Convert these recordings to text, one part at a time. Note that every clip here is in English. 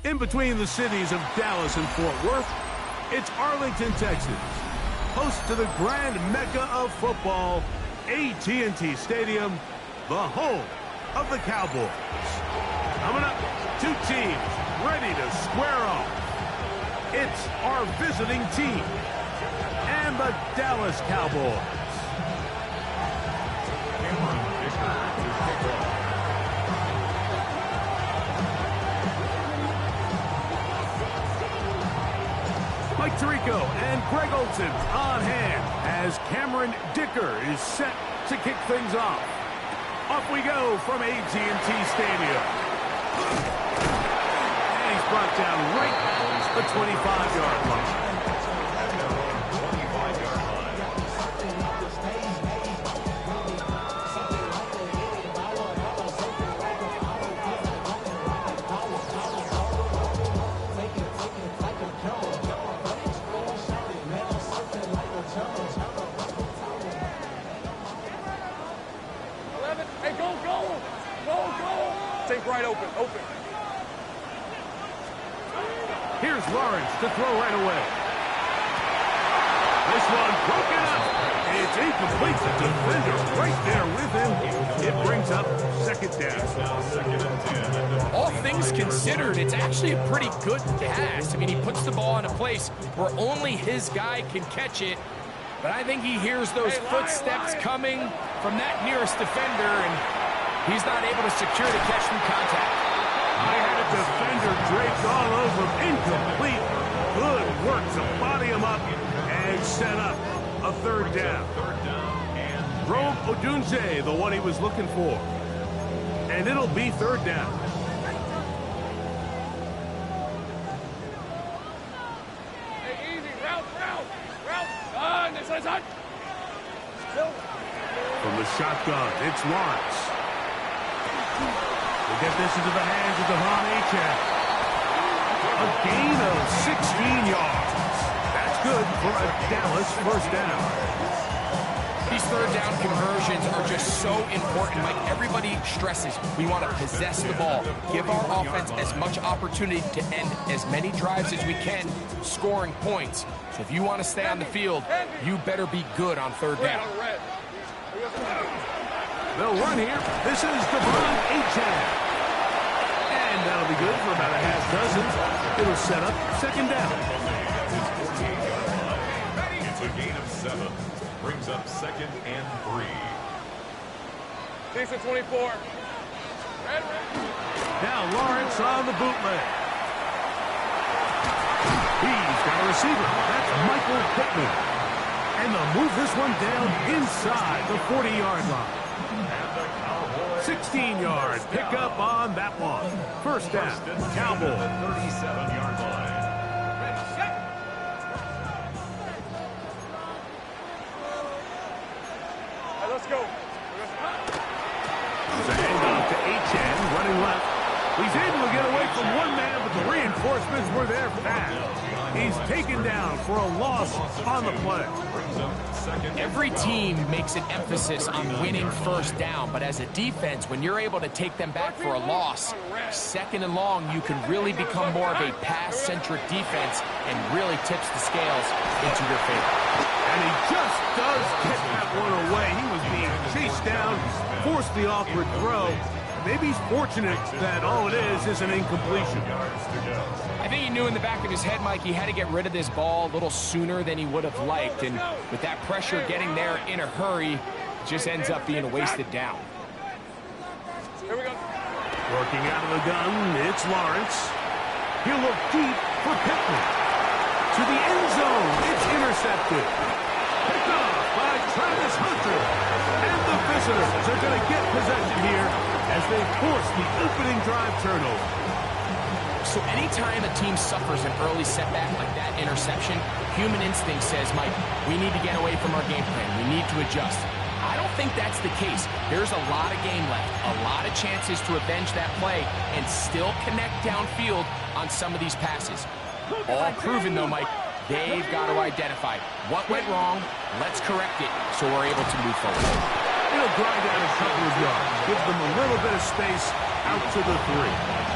In between the cities of Dallas and Fort Worth, it's Arlington, Texas, host to the grand mecca of football, AT&T Stadium, the home of the Cowboys. Coming up, two teams ready to square off. It's our visiting team and the Dallas Cowboys. Mike Tirico and Greg Olson on hand as Cameron Dicker is set to kick things off. Off we go from AT&T Stadium. And he's brought down right at the 25-yard line. Right open. Here's Lawrence to throw right away. This one broken up. It's incomplete. The defender right there with him. It brings up second down. All things considered, it's actually a pretty good pass. I mean, he puts the ball in a place where only his guy can catch it. But I think he hears those footsteps coming from that nearest defender, and he's not able to secure the catch from contact. I had a defender draped all over him. Incomplete. Good work to body him up and set up a third down. Rome Odunze, the one he was looking for. And it'll be third down. Hey, easy. Route. This on. From the shotgun, it's Lawrence. We'll get this into the hands of Devon Achane. A gain of 16 yards. That's good for a Dallas first down. These third down conversions are just so important. Like everybody stresses, we want to possess the ball, give our offense as much opportunity to end as many drives as we can, scoring points. So if you want to stay on the field, you better be good on third down. They'll run here. This is Devon Achane. And that'll be good for about a half dozen. It'll set up second down. It's a gain of 7. Brings up second and 3. Decent 24. Now Lawrence on the bootleg. He's got a receiver. That's Michael Pittman. And they'll move this one down inside the 40-yard line. 16-yard pickup on that one. First down, Cowboys. 37-yard line. Let's go. There's a handoff to Achane, running left. He's able to get away from one man, but the reinforcements were there fast. He's taken down for a loss on the play. Every team makes an emphasis on winning first down, but as a defense, when you're able to take them back for a loss, second and long, you can really become more of a pass-centric defense and really tips the scales into your favor. And he just does get that one away. He was being chased down, forced the awkward throw. Maybe he's fortunate that all it is an incompletion. I think he knew in the back of his head, Mike, he had to get rid of this ball a little sooner than he would have liked. And with that pressure getting there in a hurry, it just ends up being a wasted down. Here we go. Working out of the gun, it's Lawrence. He'll look deep for Pittman. To the end zone, it's intercepted. Picked off by Travis Hunter. And the visitors are going to get possession here as they force the opening drive turnover. So anytime a team suffers an early setback like that interception, human instinct says, Mike, we need to get away from our game plan. We need to adjust. I don't think that's the case. There's a lot of game left, a lot of chances to avenge that play and still connect downfield on some of these passes. All proven, though, Mike, they've got to identify what went wrong, let's correct it so we're able to move forward. It'll grind out a couple of yards, give them a little bit of space out to the 3.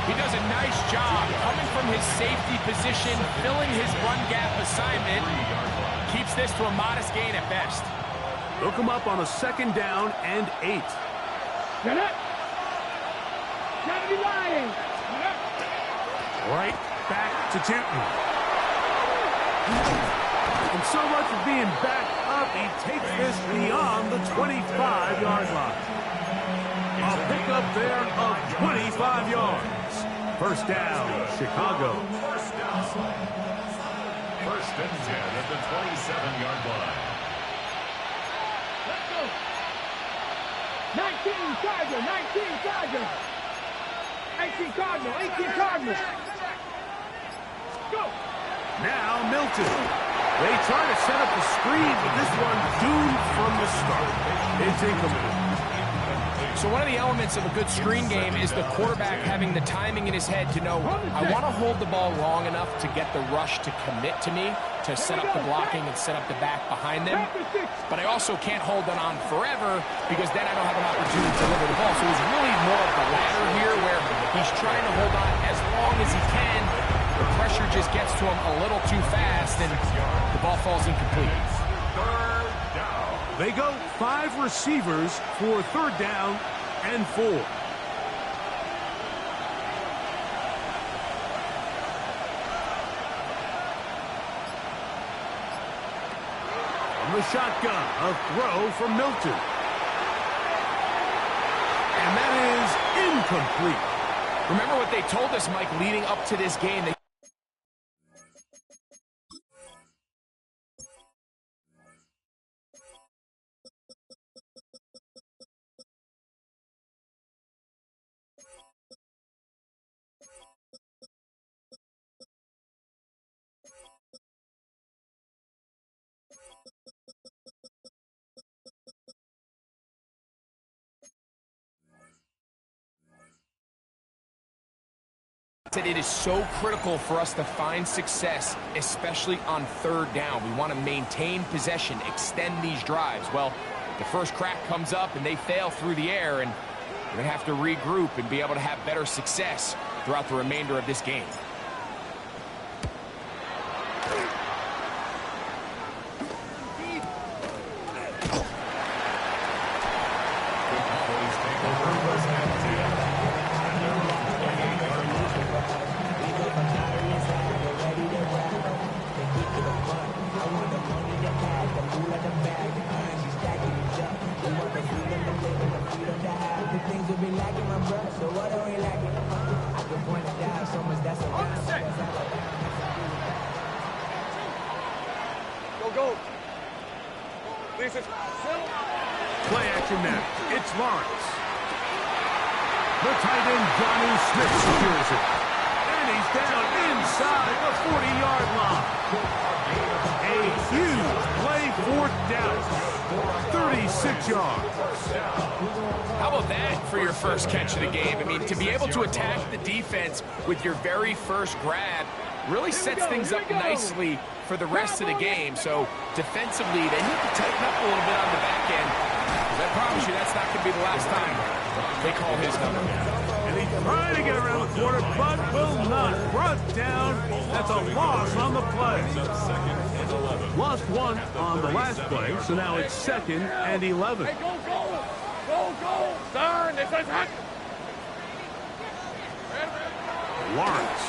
He does a nice job coming from his safety position, filling his run gap assignment. Keeps this to a modest gain at best. Look him up on a 2nd down and 8. Get it. Gotta be lying. Right back to Tootin. And so much for being backed up, he takes this beyond the 25-yard line. A pickup there of 25 yards. 1st down, Chicago. First and 10 at the 27-yard line. Let's go. 19 Charger, 19 Charger. 18 Cardinal, 18 Cardinal. Go. Now Milton. They try to set up a screen, but this one doomed from the start. It's incomplete. So one of the elements of a good screen game is the quarterback having the timing in his head to know, I want to hold the ball long enough to get the rush to commit to me, to set up the blocking and set up the back behind them. But I also can't hold it on forever because then I don't have an opportunity to deliver the ball. So it was really more of the latter here where he's trying to hold on as long as he can. The pressure just gets to him a little too fast and the ball falls incomplete. They go 5 receivers for 3rd down and 4. From the shotgun, a throw from Milton. And that is incomplete. Remember what they told us, Mike, leading up to this game. It is so critical for us to find success, especially on 3rd down. We want to maintain possession, extend these drives. Well, the first crack comes up and they fail through the air, and we're going to have to regroup and be able to have better success throughout the remainder of this game. Go. Play action now. It's Lawrence. The tight end, Johnny Smith, secures it. And he's down inside the 40-yard line. A huge play, 4th down. 36 yards. How about that for your first catch of the game? I mean, to be able to attack the defense with your very first grab really sets things up nicely for the rest of the game. So defensively, they need to tighten up a little bit on the back end. I promise you that's not going to be the last time they call his number. And he's trying to get around the corner, but will not. Brought down. That's a loss on the play. Lost 1 on the last play, so now it's 2nd and 11. Hey, go. Turn. This is hot. Lawrence.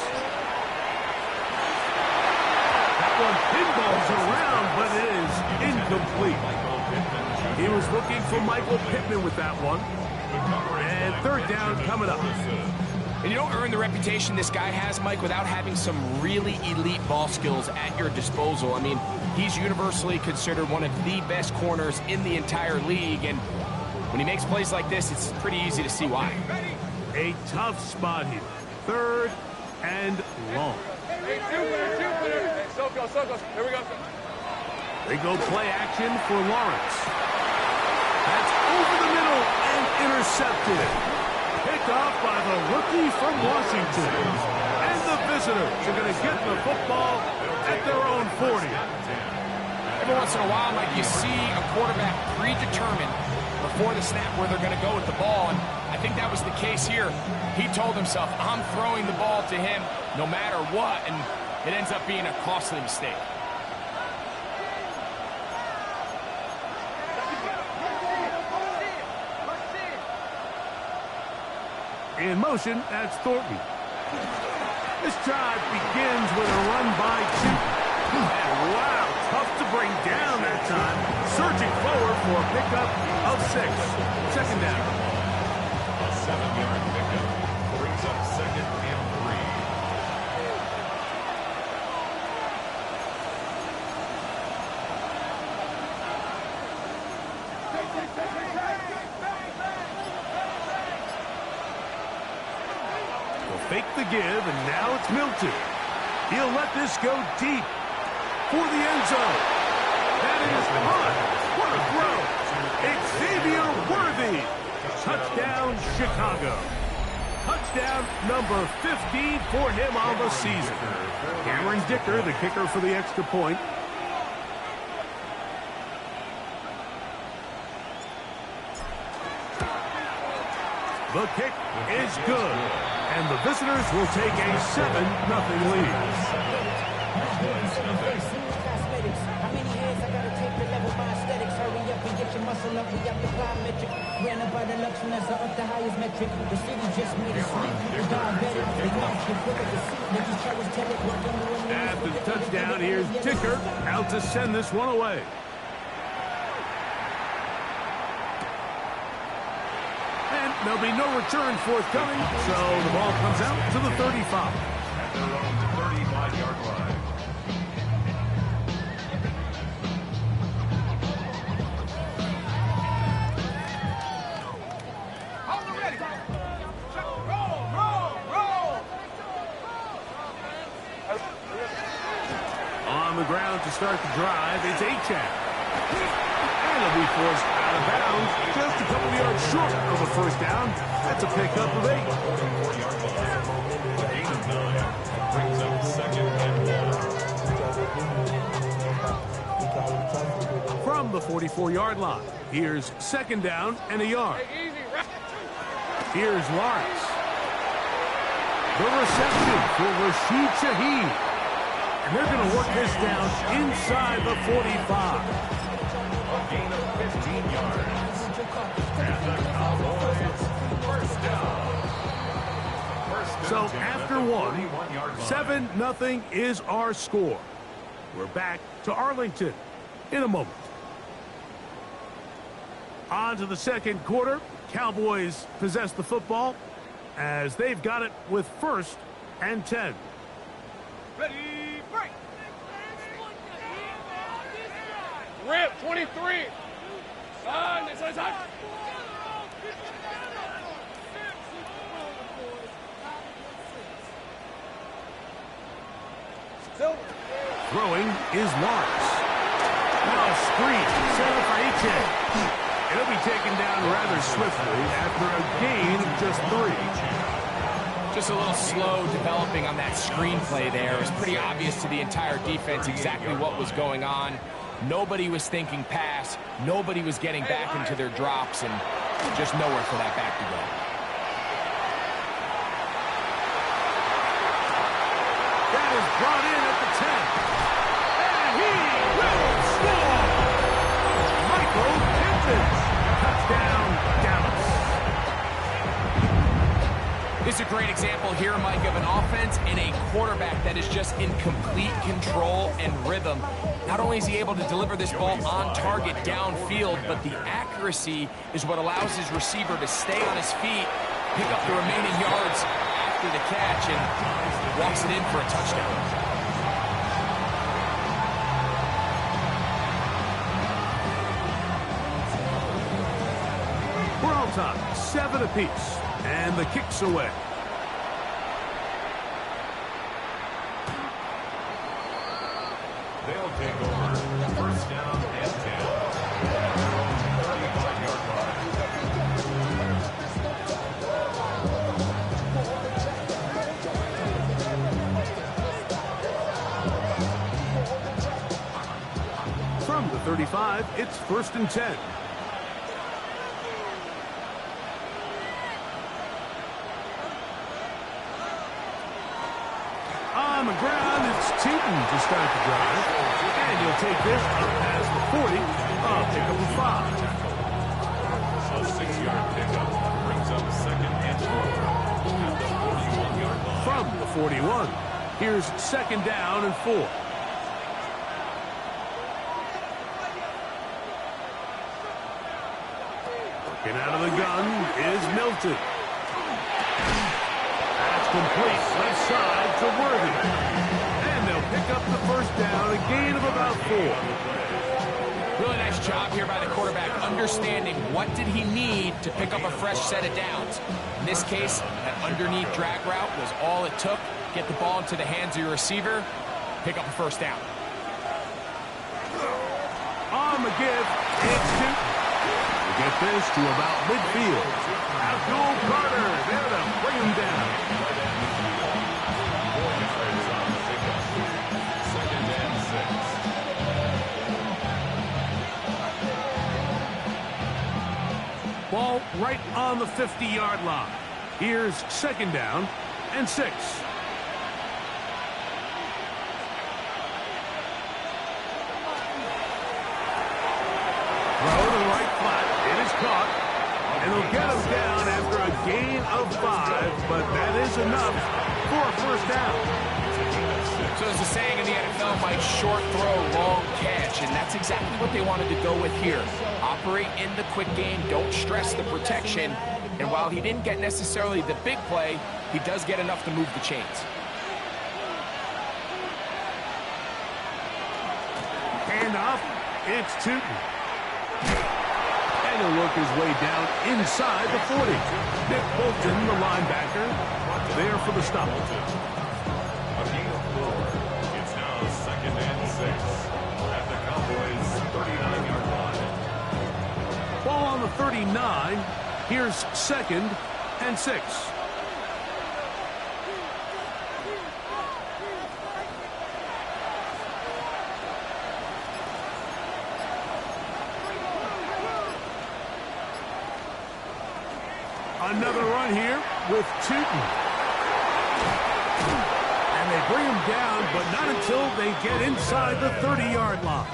That one pinballs around, but it is incomplete. He was looking for Michael Pittman with that one. And 3rd down coming up. And you don't earn the reputation this guy has, Mike, without having some really elite ball skills at your disposal. I mean, he's universally considered one of the best corners in the entire league, and when he makes plays like this, it's pretty easy to see why. A tough spot here. 3rd and long. Hey, Jupiter. Hey, so goes. Here we go. They go play action for Lawrence. That's over the middle and intercepted. Picked off by the rookie from Washington. And the visitors are going to get the football at their own 40. Every once in a while, Mike, you see a quarterback predetermined before the snap where they're going to go with the ball, and I think that was the case here. He told himself, I'm throwing the ball to him no matter what, and it ends up being a costly mistake. In motion, that's Thornton. This drive begins with a run by two. And wow, tough to bring down that time. Surging forward for a pickup of 6. Second down. A 7-yard pickup brings up second and 3. Fake the give, and now it's Milton. He'll let this go deep for the end zone. That is hot. What a throw. Xavier Worthy. Touchdown, Chicago. Touchdown number 15 for him on the season. Cameron Dicker, the kicker for the extra point. The kick is good. And the visitors will take a 7-0 lead. After the touchdown, here's Dicker out to send this one away. There'll be no return forthcoming, so the ball comes out to the 35. At their own 35-yard line. Hold it ready. Roll. On the ground to start the drive, it's Achane. And he'll be forced out of bounds just a couple of yards short of a first down. That's a pickup of 8. 44-yard line. A gain of 9 brings up second and 1. From the 44-yard line, here's second down and a yard. Here's Lawrence. The reception for Rashid Shaheed. And they're going to work this down inside the 45. A gain of 15 yards. And the Cowboys first down. So after one, 7-0 is our score. We're back to Arlington in a moment. On to the second quarter. Cowboys possess the football as they've got it with 1st and 10. Ready, break. Rip, 23. Side. Throwing is Lawrence. Now a screen set up for Achane. It'll be taken down rather swiftly after a gain of just 3. Just a little slow developing on that screenplay there. It was pretty obvious to the entire defense exactly what was going on. Nobody was thinking pass. Nobody was getting back into their drops, and just nowhere for that back to go. That is brought in at the 10. And he will score! Michael Pittman. Touchdown, Dallas. This is a great example here, Mike, of an offense and a quarterback that is just in complete control and rhythm. Not only is he able to deliver this ball on target downfield, but the accuracy is what allows his receiver to stay on his feet, pick up the remaining yards after the catch, and walks it in for a touchdown. We're on top, 7 apiece, and the kick's away. They'll take over. First down and 10. 35-yard line. From From the 35, it's 1st and 10. On the ground, it's Tootin to start the drive. And he'll take this up past the 40. Pick up a 5. A 6-yard pickup brings up 2nd and 4 at the 41-yard line. From the 41, here's 2nd down and 4. Working out of the gun is Milton. That's complete left side to Worthy. And they'll pick up the 1st down, a gain of about 4. Really nice job here by the quarterback, understanding what did he need to pick up a fresh set of downs. In this case, that underneath drag route was all it took. Get the ball into the hands of your receiver, pick up a 1st down. On the give, it's Newton. We get this to about midfield. Abdul Carter there to bring him down. 2nd and 6. Ball right on the 50-yard line. Here's 2nd down and 6. Throw to the right flat. It is caught. And they'll get him down after a gain of 5, but that is enough for a 1st down. So there's a saying in the NFL, Mike, short throw, long catch, and that's exactly what they wanted to go with here. Operate in the quick game, don't stress the protection, and while he didn't get necessarily the big play, he does get enough to move the chains. Hand off, it's Tootin. And he'll work his way down inside the 40. Nick Bolton, the linebacker, there for the stop. A gain of 4. It's now 2nd and 6 at the Cowboys' 39-yard line. Ball on the 39. Here's 2nd and 6. Another run here with Tootin. And they bring him down, but not until they get inside the 30-yard line.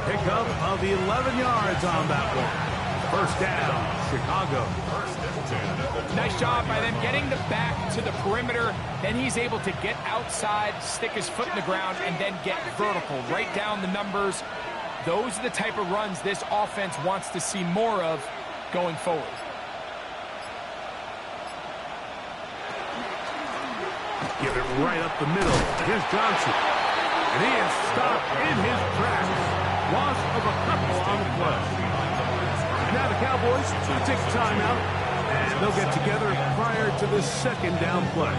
Pickup of 11 yards on that one. 1st down, Chicago. Nice job by them getting the back to the perimeter. Then he's able to get outside, stick his foot in the ground, and then get vertical. Right down the numbers. Those are the type of runs this offense wants to see more of going forward. Give it right up the middle. Here's Johnson. And he is stopped in his tracks. Loss of a couple on the play. And now the Cowboys will take a timeout, and they'll get together prior to this 2nd down play.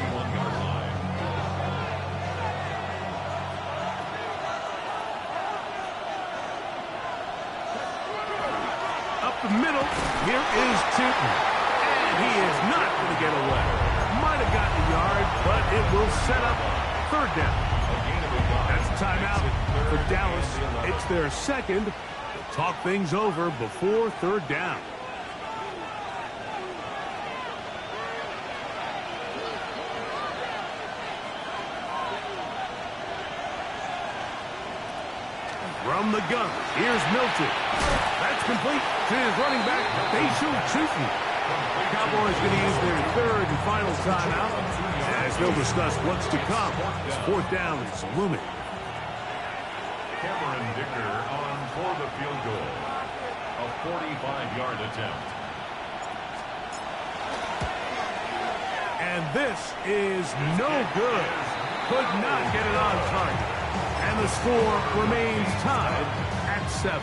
Up the middle, here is Tootin. And he is not going to get away. Might have gotten a yard, but it will set up 3rd down. That's a timeout for Dallas. It's their 2nd. They'll talk things over before 3rd down. From the gun, here's Milton. That's complete to his running back, Facial Tootin. Cowboys going to use their 3rd and final timeout as they'll discuss what's to come. 4th down is looming. Cameron Dicker on for the field goal. A 45-yard attempt. And this is no good. Could not get it on target. And the score remains tied at 7.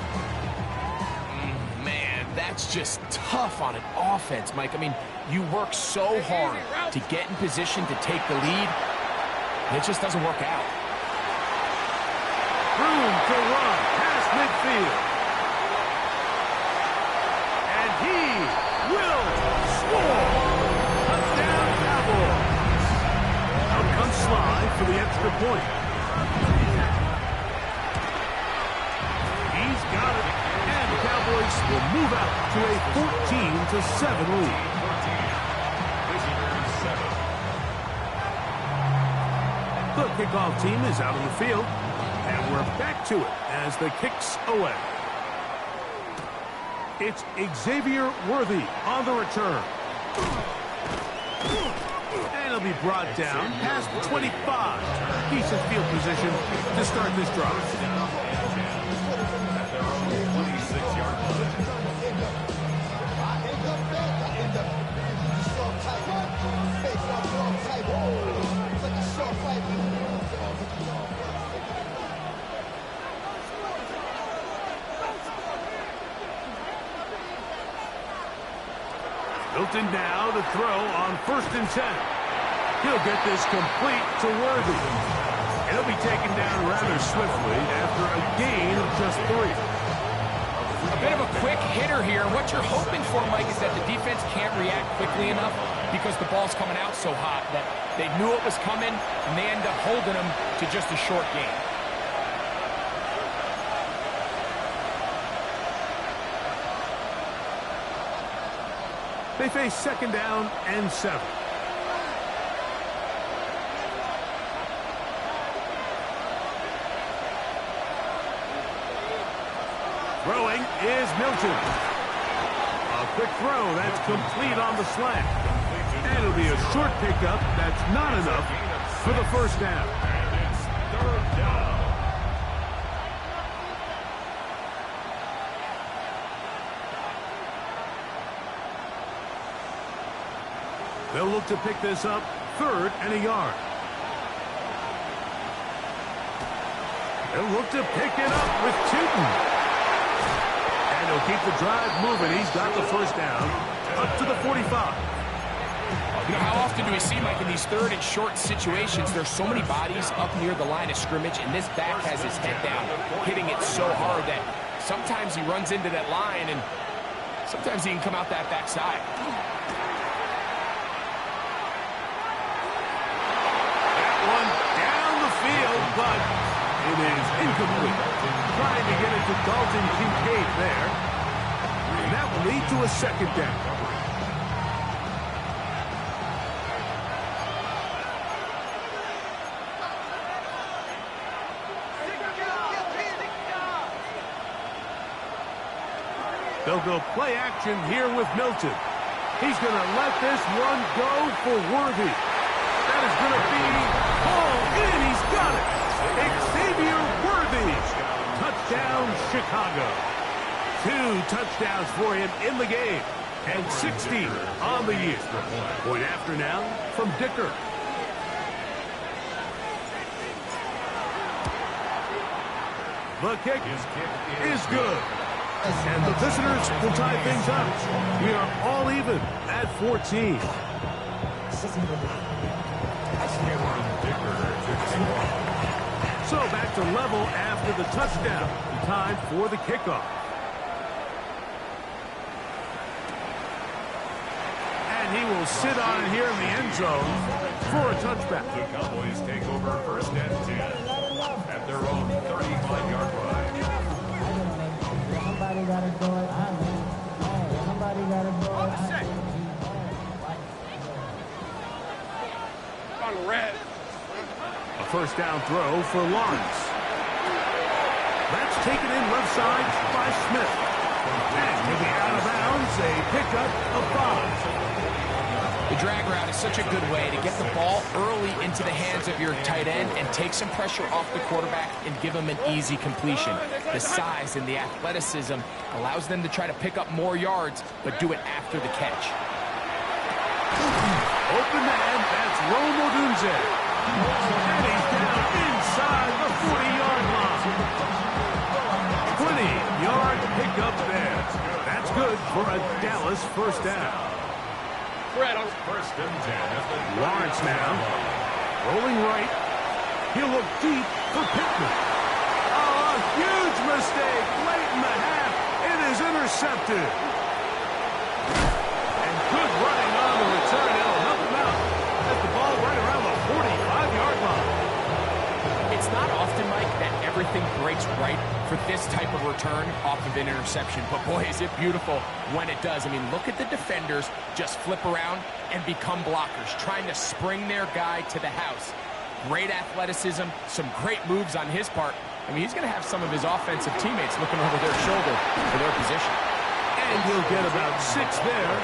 That's just tough on an offense, Mike. I mean, you work so hard to get in position to take the lead, and it just doesn't work out. Room to run past midfield. And he will score. Touchdown, Cowboys. Out comes Sly for the extra point. move out to a 14-7 lead. Visitors 7. The kickoff team is out on the field, and we're back to it as the kick's away. It's Xavier Worthy on the return. And he'll be brought down past the 25. Decent field position to start this drive. At their own 26-yard line. Milton now to throw on 1st and 10. He'll get this complete to Worthy. And he'll be taken down rather swiftly after a gain of just 3. A bit of a quick hitter here. What you're hoping for, Mike, is that the defense can't react quickly enough because the ball's coming out so hot that they knew it was coming, and they end up holding them to just a short gain. They face 2nd down and 7. Throwing is Milton. A quick throw that's complete on the slant. And it'll be a short pickup that's not enough for the 1st down. And it's 3rd down. They'll look to pick this up 3rd and a yard. They'll look to pick it up with Tootin. And he'll keep the drive moving. He's got the 1st down up to the 45. You know, how often do we see, Mike, in these 3rd and short situations, there's so many bodies up near the line of scrimmage, and this back has his head down, hitting it so hard that sometimes he runs into that line, and sometimes he can come out that backside. But it is incomplete. Trying to get it to Dalton Kincaid there. And that will lead to a 2nd down. They'll go play action here with Milton. He's going to let this one go for Worthy. That is going to be hauled in. He's got it. Xavier Worthy. Touchdown, Chicago. 2 touchdowns for him in the game. And 16 on the year. Point after now from Dicker. The kick is good. And the visitors will tie things up. We are all even at 14. So back to level after the touchdown. Time for the kickoff. And he will sit on it here in the end zone for a touchback. The Cowboys take over 1st and 10 at their own 35-yard line. Somebody gotta do it. Somebody gotta do it. On red. A 1st down throw for Lawrence. That's taken in left side by Smith. And he'll be out of bounds, a pickup of 5. The drag route is such a good way to get the ball early into the hands of your tight end and take some pressure off the quarterback and give him an easy completion. The size and the athleticism allows them to try to pick up more yards, but do it after the catch. Open man, that's Rome Odunze. And he's down inside the 40-yard line. 20-yard pickup there. That's good for a Dallas 1st down. Fred on 1st and 10. Lawrence now. Rolling right. He'll look deep for Pittman. Oh, a huge mistake late in the half. It is intercepted. And good running on the return. It'll help him out. At the ball right around the 45-yard line. It's not often, Mike, that everything breaks right for this type of return off of an interception. But boy, is it beautiful when it does. I mean, look at the defenders just flip around and become blockers, trying to spring their guy to the house. Great athleticism, some great moves on his part. I mean, he's going to have some of his offensive teammates looking over their shoulder for their position. And he'll get about 6 there,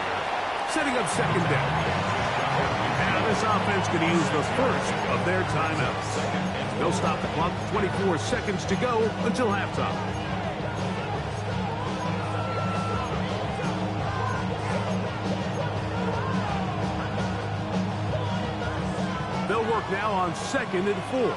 setting up second down. Now this offense going to use the first of their timeouts. They'll stop the clock, 24 seconds to go until halftime. They'll work now on 2nd and 4.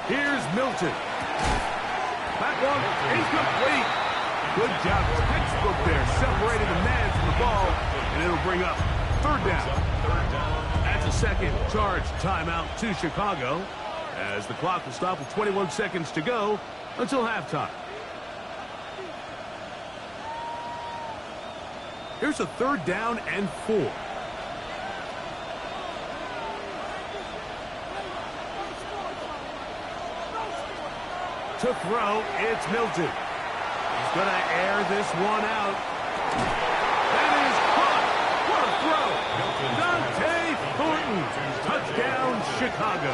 Here's Milton. That one incomplete. Good job, textbook there, separating the man from the ball, and it'll bring up 3rd down. That's a second charge timeout to Chicago, as the clock will stop with 21 seconds to go until halftime. Here's a 3rd down and 4. To throw, it's Milton. He's going to air this one out. That is caught. What a throw. Dante Thornton. Touchdown, Chicago.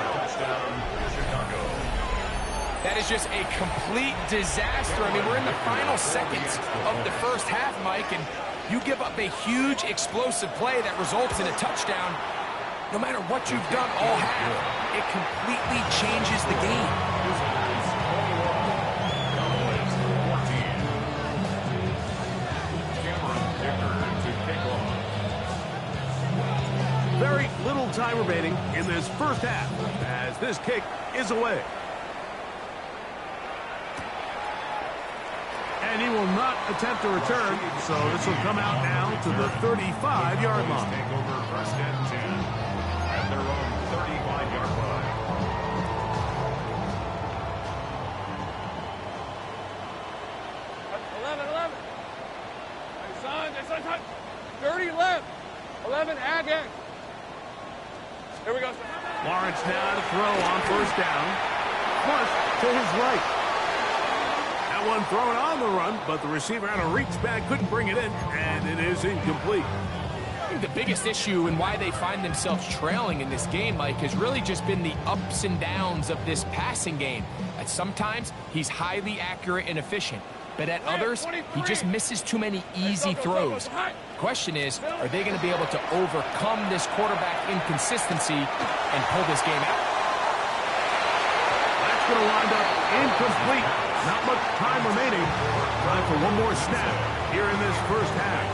That is just a complete disaster. I mean, we're in the final seconds of the first half, Mike, and you give up a huge explosive play that results in a touchdown. No matter what you've done all half, it completely changes the game. Very little time remaining in this first half as this kick is away. And he will not attempt to return, so this will come out now to the 35-yard line. Take over 1st and 10 at their own 35-yard line. Son. 30 left. 11, again. Here we go. Lawrence now to throw on 1st down. Flush to his right. That one thrown on the run, but the receiver on a reach back couldn't bring it in, and it is incomplete. I think the biggest issue and why they find themselves trailing in this game, Mike, has really just been the ups and downs of this passing game. At sometimes, he's highly accurate and efficient, but at others, he just misses too many easy throws. The question is, are they going to be able to overcome this quarterback inconsistency and pull this game out? That's going to wind up incomplete. Not much time remaining. Time for one more snap here in this first half.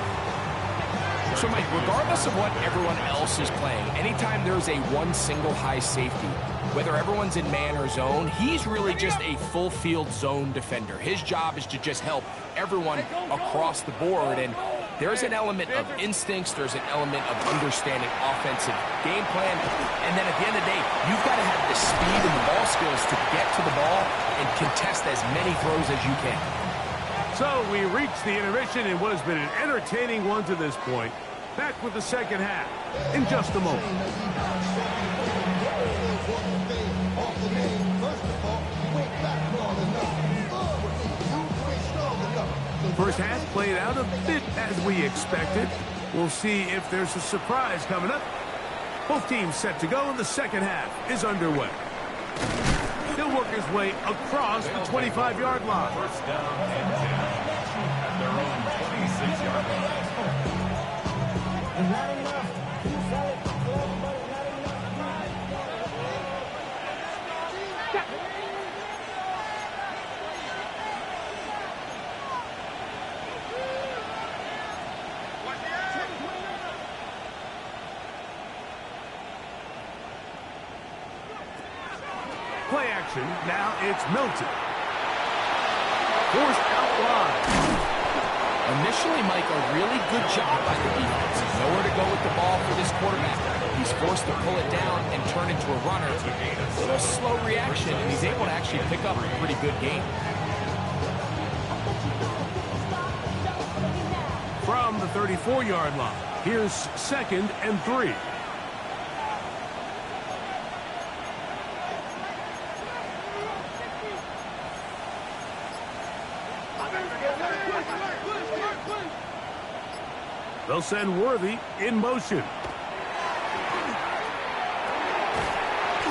So, Mike, regardless of what everyone else is playing, anytime there's a one single high safety, whether everyone's in man or zone, he's really just a full field zone defender. His job is to just help everyone across the board, and there's an element of instincts, there's an element of understanding offensive game plan, and then at the end of the day, you've got to have the speed and the ball skills to get to the ball and contest as many throws as you can. So we reach the intermission in what has been an entertaining one to this point. Back with the second half in just a moment. First half played out a bit as we expected. We'll see if there's a surprise coming up. Both teams set to go, and the second half is underway. He'll work his way across the 25-yard line. 1st down and 10 at their own 26-yard line. It's not enough. You sell it to everybody, not enough. Play action. Now it's Milton. Forced out wide. Initially, Mike, a really good job by the defense. Nowhere to go with the ball for this quarterback. He's forced to pull it down and turn into a runner. A little slow reaction, and he's able to actually pick up a pretty good game. From the 34-yard line, here's 2nd and 3. They'll send Worthy in motion.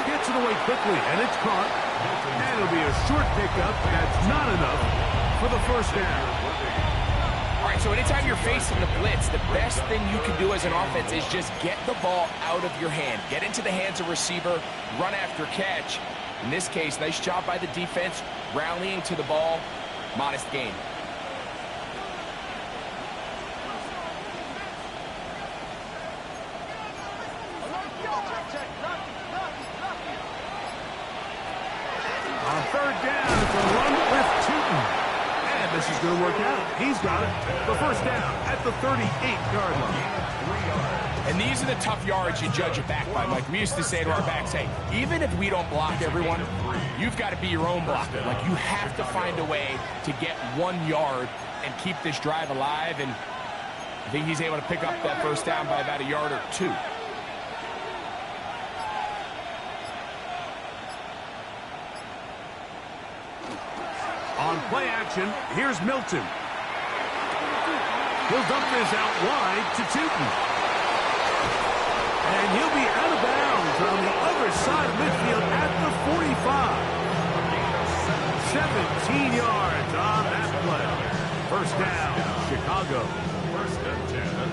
Gets it away quickly, and it's caught. And it'll be a short pickup. That's not enough for the first down. All right, so anytime you're facing the blitz, the best thing you can do as an offense is just get the ball out of your hand. Get into the hands of receiver, run after catch. In this case, nice job by the defense, rallying to the ball. Modest gain. On 3rd down, it's a run with Tootin. And this is going to work out. He's got it. The first down at the 38-yard line. And these are the tough yards you judge a back by, Mike. We used to say to our backs, hey, even if we don't block everyone, you've got to be your own blocker. Like, you have to find a way to get 1 yard and keep this drive alive. And I think he's able to pick up that first down by about a yard or 2. On play action, here's Milton. He'll dump this out wide to Tootin. And he'll be out of bounds on the other side of midfield at the 45. 17 yards on that play. First down, Chicago.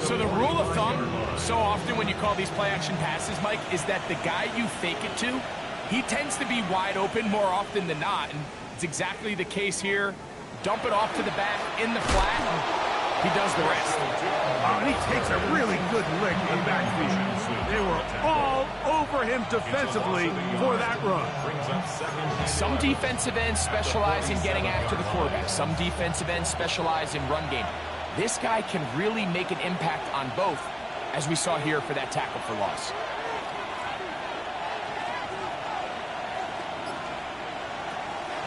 So the rule of thumb, so often when you call these play-action passes, Mike, is that the guy you fake it to, he tends to be wide open more often than not. And it's exactly the case here. Dump it off to the back in the flat. He does the rest. He takes a really good lick in backfield. They were all over him defensively for that run. Some defensive ends specialize in getting after the quarterback. Some defensive ends specialize in run game. This guy can really make an impact on both, as we saw here for that tackle for loss.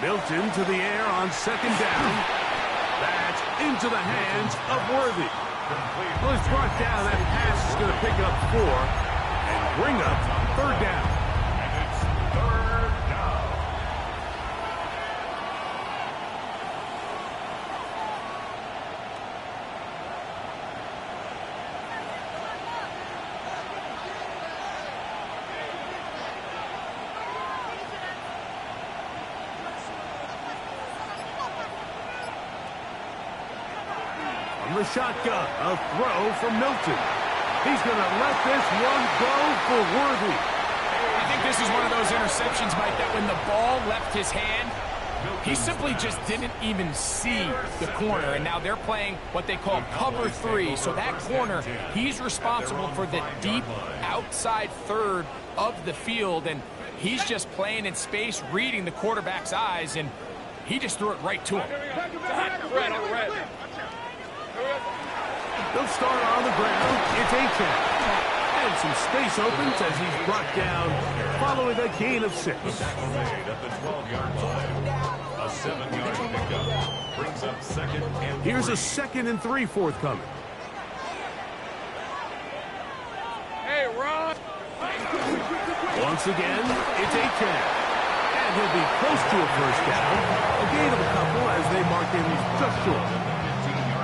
Milton to the air on 2nd down. That's into the hands of Worthy. Well, he's brought down. That pass is going to pick up 4 and bring up 3rd down. And it's 3rd down. The shotgun, a throw from Milton. He's going to let this one go for Worthy. I think this is one of those interceptions, Mike, that when the ball left his hand, he simply just didn't even see the corner. And now they're playing what they call cover 3. So that corner, he's responsible for the deep outside third of the field. And he's just playing in space, reading the quarterback's eyes, and he just threw it right to him. They'll start on the ground. It's Achane. And some space opens as he's brought down following a gain of 6. Made at the 12-yard line. A 7-yard pickup brings up 2nd and 3. Here's a 2nd and 3 forthcoming. Hey, Ron! Once again, it's Achane. And he'll be close to a first down. A gain of a couple as they mark him just short.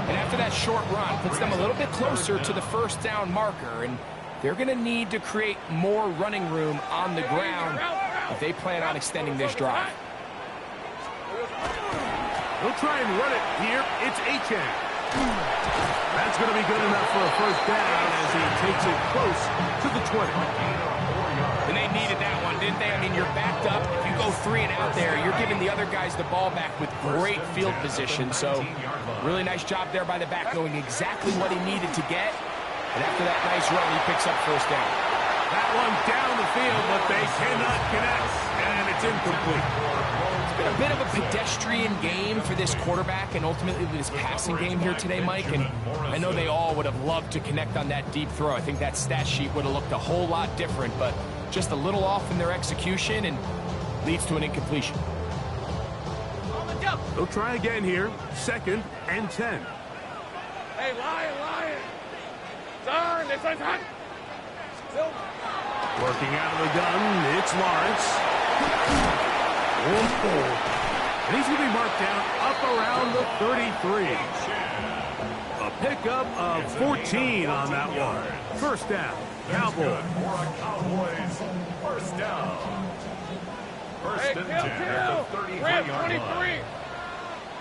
And after that short run, puts them a little bit closer to the first down marker. And they're going to need to create more running room on the ground if they plan on extending this drive. They'll try and run it here. It's Achane. That's going to be good enough for a first down as he takes it close to the 20. And they needed that one, didn't they? I mean, you're backed up. If you go 3 and out there, you're giving the other guys the ball back with great field position. So really nice job there by the back, knowing exactly what he needed to get. And after that nice run, he picks up first down. That one down the field, but they cannot connect, and it's incomplete. a bit of a pedestrian game for this quarterback and ultimately this passing game here today, Mike. And I know they all would have loved to connect on that deep throw. I think that stat sheet would have looked a whole lot different, but just a little off in their execution and leads to an incompletion. They'll try again here. 2nd and 10. Hey, Lion. Turn. This one's hot. Still. Working out of the gun, it's Lawrence. And he's going to be marked down up around the 33. A pickup of 14 on that one. First down, Cowboys. First down. Hey, First and 10 kill. at the 33-yard Red line. 23.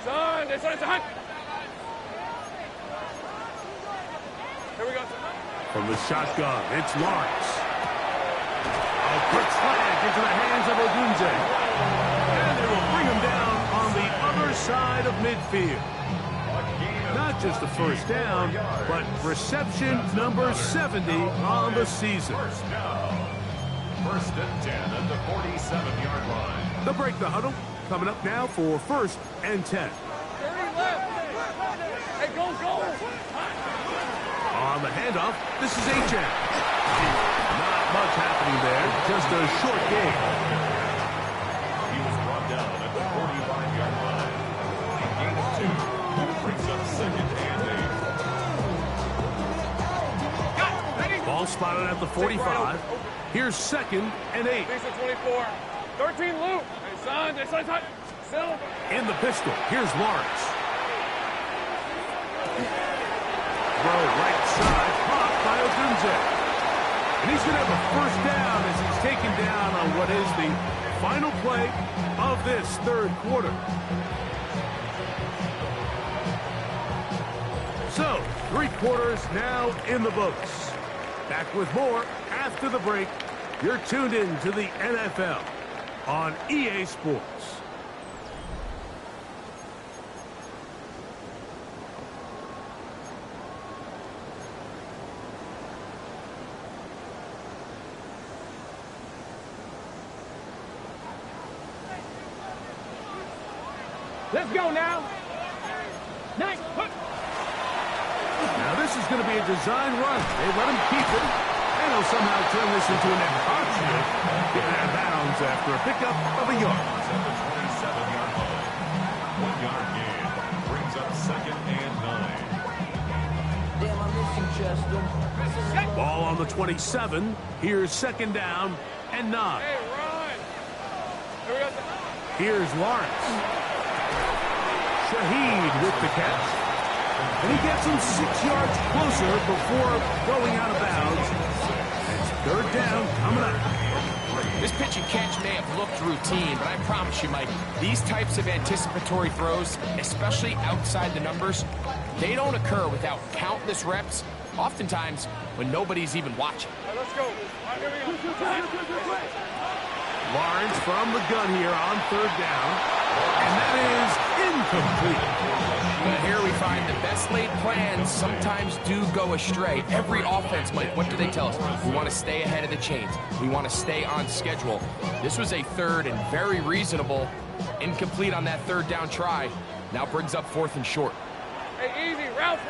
Son, this one's hot. Here we go. From the shotgun, it's Lawrence. A quick slant into the hands of Odunze. And they will bring him down on the other side of midfield. Not just a first down, but reception number 70 on the season. First down. First and 10 at the 47-yard line. They'll break the huddle. Coming up now for 1st and 10. 30 left. Hey, go. On the handoff, this is H.M. Not much happening there, just a short game. He was brought down at the 45-yard line. A gain of 2. Brings up 2nd and 8. Ball spotted at the 45. Here's 2nd and 8. These are 24. 13 loop. Hey, son, this one's hot. Still. In the pistol, here's Lawrence. Throw right side, caught by Odunze. And he's going to have a first down as he's taken down on what is the final play of this 3rd quarter. So, 3 quarters now in the books. Back with more after the break. You're tuned in to the NFL on EA Sports. Let's go now. Nice. Now this is going to be a design run. They let him keep it, and he'll somehow turn this into an impossible. Get out of bounds after a pickup of a yard. At the 27-yard line. 1-yard gain. Brings up 2nd and 9. Damn, I miss you, Chester. Ball on the 27. Here's 2nd down and 9. Hey, run. Here we go. Here's Lawrence. Shaheed with the catch. And he gets him 6 yards closer before going out of bounds. It's 3rd down coming up. This pitch and catch may have looked routine, but I promise you, Mike, these types of anticipatory throws, especially outside the numbers, they don't occur without countless reps, oftentimes when nobody's even watching. All right, let's go. All right, here we go. Lawrence from the gun here on 3rd down. And that is incomplete. But here we find the best laid plans sometimes do go astray. Every offense, Mike, what do they tell us? We want to stay ahead of the chains. We want to stay on schedule. This was a 3rd and very reasonable. Incomplete on that 3rd down try. Now brings up 4th and short. Hey, easy. Ralph.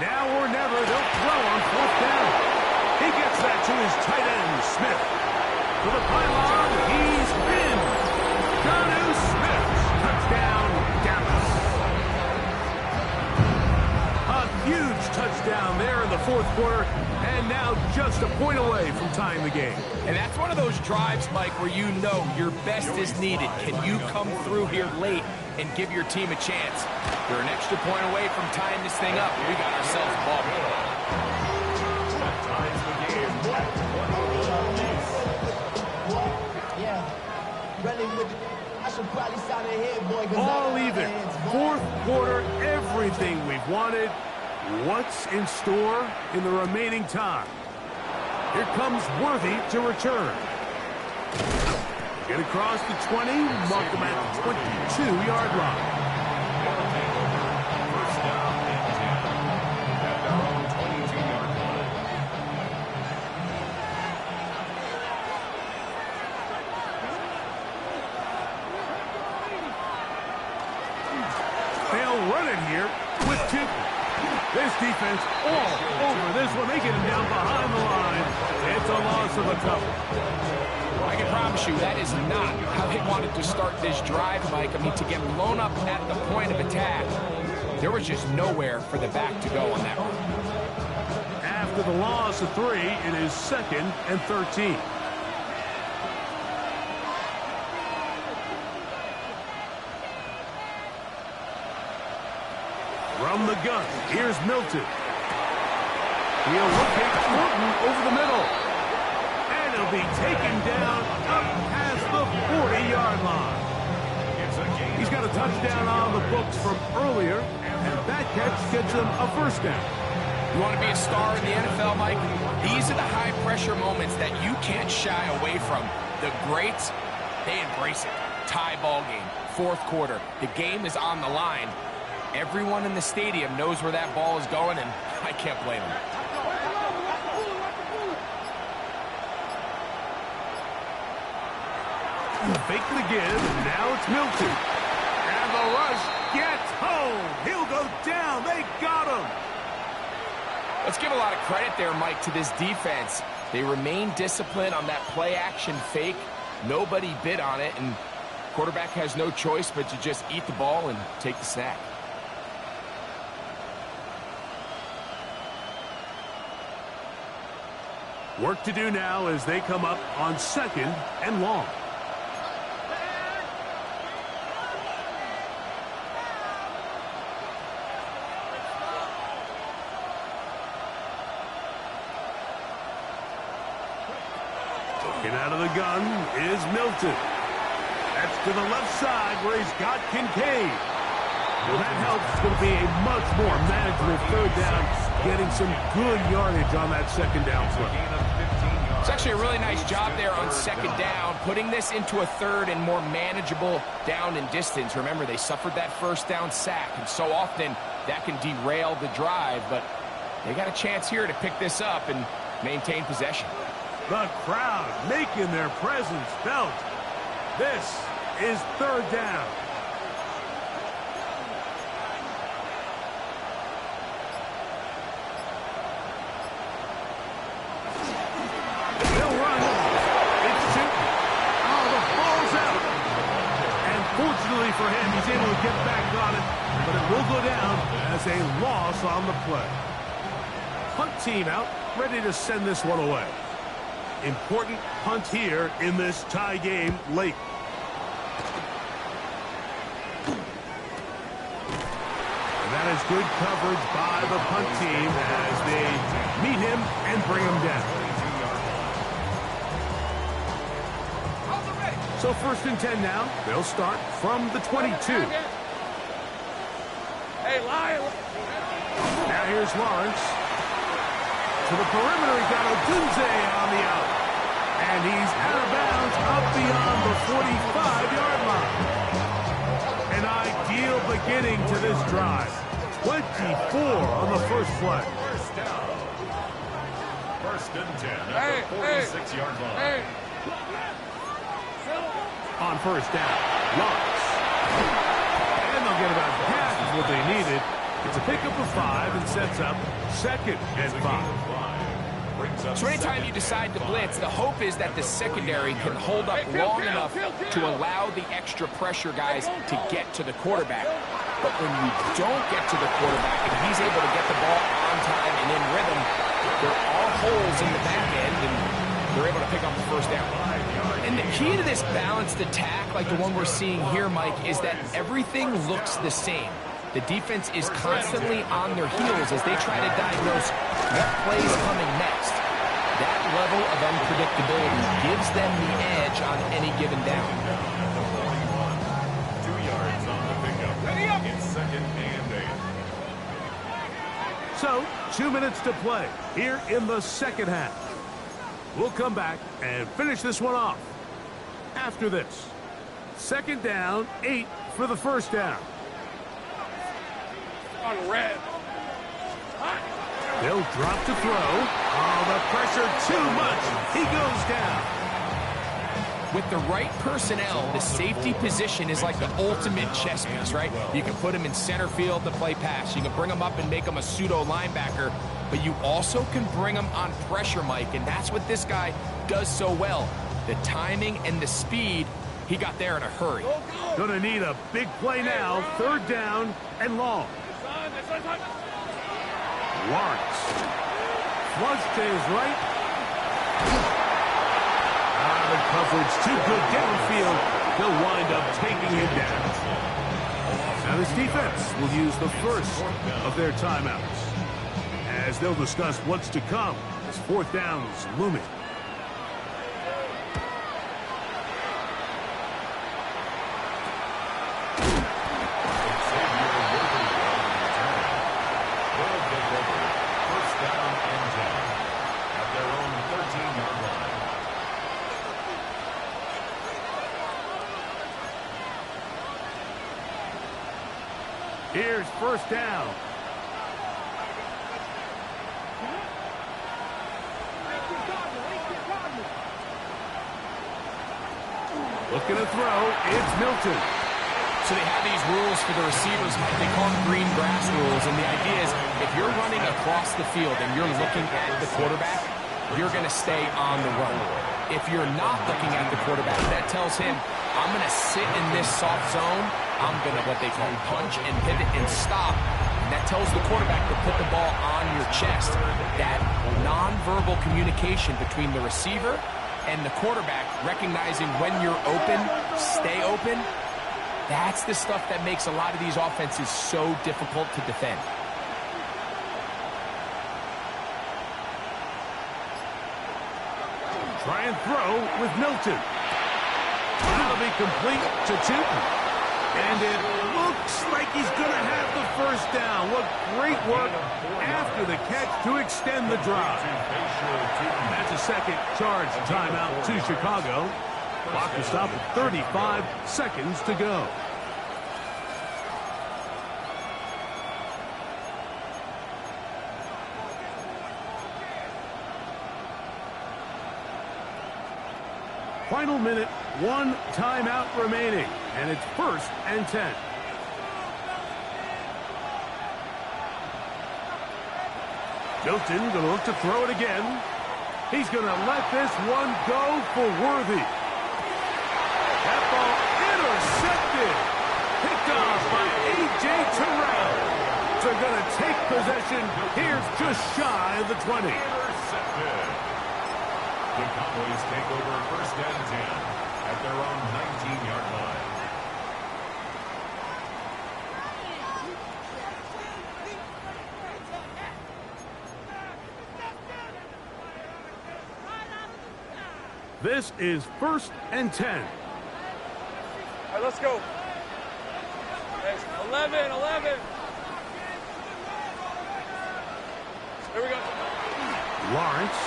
Now or never, they'll throw on 4th down. He gets that to his tight end, Smith. To the pylon, he's pinned. Jonnu Smith, touchdown, Dallas. A huge touchdown there in the 4th quarter, and now just a point away from tying the game. And that's one of those drives, Mike, where you know your best is needed. Can you come through here late and give your team a chance? They're an extra point away from tying this thing up. We got ourselves a ball game. That ties the game. Yeah. Running with I should probably sign a head, boy. All even. 4th quarter, everything we've wanted. What's in store in the remaining time? Here comes Worthy to return. Get across the 20, mark them at the 22-yard line. First down and 10. At their own 22-yard line. they'll run it here with two. This defense all over this one. They get him down behind the line. It's a loss of a couple. I can promise you that is not how they wanted to start this drive, Mike. I mean, to get blown up at the point of attack, there was just nowhere for the back to go on that one. After the loss of 3, it is 2nd and 13. From the gun, here's Milton. He'll locate Thornton over the middle. And he'll be taken down up past the 40-yard line. He's got a touchdown on the books from earlier, and that catch gets him a first down. You want to be a star in the NFL, Mike? These are the high-pressure moments that you can't shy away from. The greats, they embrace it. Tie ball game, 4th quarter. The game is on the line. Everyone in the stadium knows where that ball is going, and I can't blame them. Fake the give, and now it's Milton. And the rush gets home. He'll go down. They got him. Let's give a lot of credit there, Mike, to this defense. They remain disciplined on that play-action fake. Nobody bid on it, and quarterback has no choice but to just eat the ball and take the sack. Work to do now as they come up on 2nd and long. Looking out of the gun is Milton. That's to the left side where he's got Kincaid. Well, that helps. It's going to be a much more manageable 3rd down, getting some good yardage on that 2nd down play. It's actually a really nice job there on 2nd down, putting this into a 3rd and more manageable down and distance. Remember, they suffered that 1st down sack, and so often that can derail the drive, but they got a chance here to pick this up and maintain possession. The crowd making their presence felt. This is 3rd down. They'll run. It's shooting. Oh, the ball's out. And fortunately for him, he's able to get back on it, but it will go down as a loss on the play. Punt team out, ready to send this one away. Important punt here in this tie game late. And that is good coverage by the punt team as they meet him and bring him down. So 1st and 10 now. They'll start from the 22. Hey, Lyle. Now here's Lawrence. To the perimeter, he got Odunze on the out. And he's out of bounds up beyond the 45-yard line. An ideal beginning to this drive. 24 on the first play. First down. 1st and 10 at the 46-yard line. Hey. On 1st down, Lawrence. And they'll get about half of what they needed. It's a pickup of 5 and sets up 2nd and 5. So anytime you decide to blitz, the hope is that the secondary can hold up long enough to allow the extra pressure guys to get to the quarterback. But when you don't get to the quarterback and he's able to get the ball on time and in rhythm, there are holes in the back end, and they're able to pick up the 1st down. And the key to this balanced attack, like the one we're seeing here, Mike, is that everything looks the same. The defense is constantly on their heels as they try to diagnose what play's coming next. That level of unpredictability gives them the edge on any given down. 2 yards on the pickup. It's 2nd and 8. So, 2 minutes to play here in the 2nd half. We'll come back and finish this one off after this. 2nd down, 8 for the 1st down. On red. They'll drop to throw. Oh, the pressure too much. He goes down. With the right personnel, the safety position is like the ultimate chess piece, right? You can put him in center field to play pass. You can bring him up and make him a pseudo linebacker, but you also can bring him on pressure, Mike, and that's what this guy does so well. The timing and the speed, he got there in a hurry. Gonna need a big play now. Third down and long. Lawrence. Flush to his right. The coverage too good downfield. He'll wind up taking him down. Now this defense will use the first of their timeouts as they'll discuss what's to come as fourth down's looming. Here's first down. Looking to throw, it's Milton. So they have these rules for the receivers. They call them green grass rules, and the idea is if you're running across the field and you're looking at the quarterback, you're going to stay on the run. If you're not looking at the quarterback, that tells him, I'm going to sit in this soft zone. I'm going to, what they call, punch and pivot and stop. And that tells the quarterback to put the ball on your chest. That nonverbal communication between the receiver and the quarterback, recognizing when you're open, stay open, that's the stuff that makes a lot of these offenses so difficult to defend. Try and throw with Milton. That'll be complete to Tootin. And it looks like he's going to have the first down. What great work after the catch to extend the drive. That's a second charge timeout to Chicago. Clock to stop at 35 seconds to go. Final minute, one timeout remaining, and it's 1st and 10. Milton going to look to throw it again. He's going to let this one go for Worthy. That ball intercepted. Picked off by A.J. Terrell. They're going to take possession. Here's just shy of the 20. Intercepted. The Cowboys take over 1st and 10 at their own 19-yard line. This is 1st and 10. All right, let's go. 11. Here we go. Lawrence.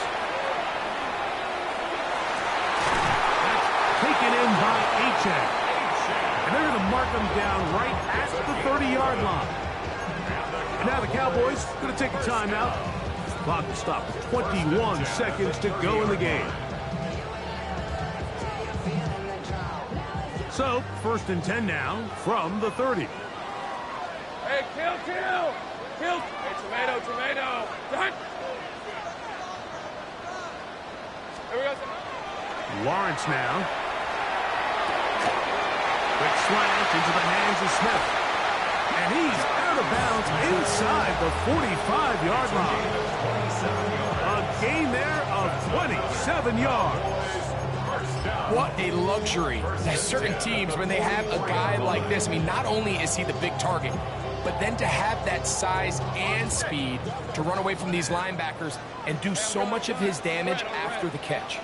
Taken in by Achek. And they're going to mark him down right at the 30-yard line. And now the Cowboys going to take a timeout. Clock to stop with 21 seconds to go in the game. So, 1st and 10 now from the 30. Hey, kill. Hey, tomato. Done. Here we go. Lawrence now. Quick slant into the hands of Smith. And he's out of bounds inside the 45-yard line. A gain there of 27 yards. What a luxury that certain teams, when they have a guy like this, I mean, not only is he the big target, but then to have that size and speed to run away from these linebackers and do so much of his damage after the catch.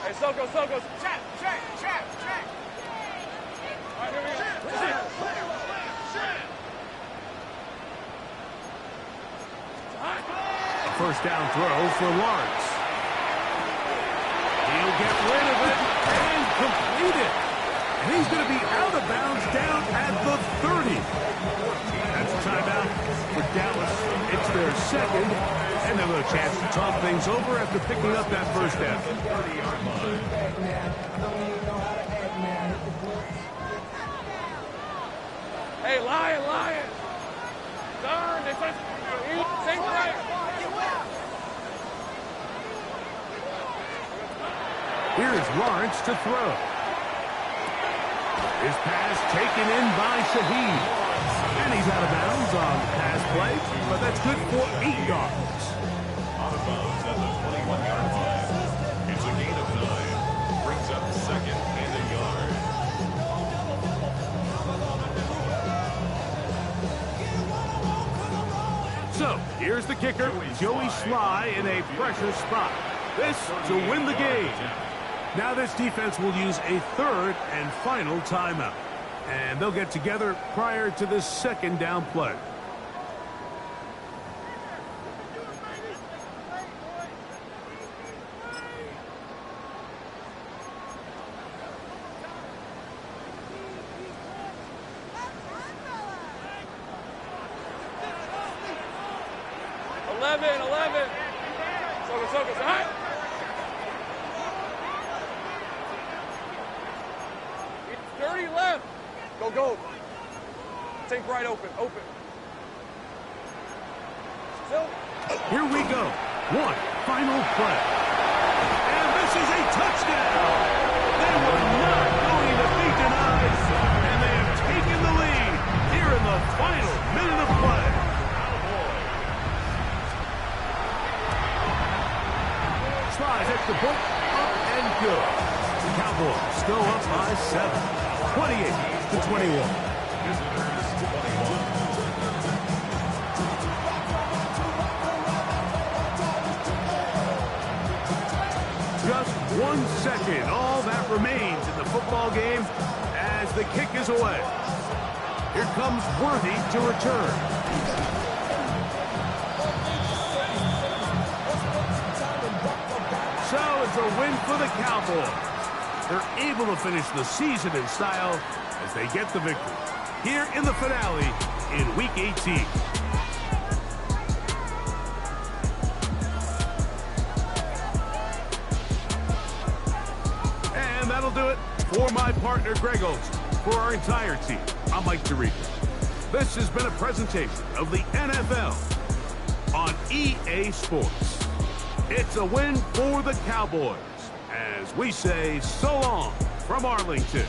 Hey, Sokos. Check. All right, here we go. First down throw for Lawrence. He'll get rid of it and complete it. And he's going to be out of bounds down at the 30. That's a timeout for Dallas. It's their second. And they'll have a chance to talk things over after picking up that first down. Hey, Lion. Darn, they put think right. Here's Lawrence to throw. His pass taken in by Shaheed. And he's out of bounds on the pass play, but that's good for 8 yards. Out of bounds at the 21-yard line. It's a gain of 9. Brings up second and a yard. So, here's the kicker, Joey Sly in a pressure spot. This to win the game. Now this defense will use a third and final timeout. And they'll get together prior to the second down play. Focus, all right? 30 left. Go. Take right open. Still. Here we go. One final play. And this is a touchdown. They were not going to be denied. And they have taken the lead here in the final minute of play. Slides extra point, up and good. The Cowboys go up by 7, 28-21. Just 1 second, all that remains in the football game as the kick is away. Here comes Worthy to return. So it's a win for the Cowboys. They're able to finish the season in style as they get the victory here in the finale in Week 18. And that'll do it for my partner, Greg Olson. For our entire team, I'm Mike Tirico. This has been a presentation of the NFL on EA Sports. It's a win for the Cowboys as we say so long from Arlington.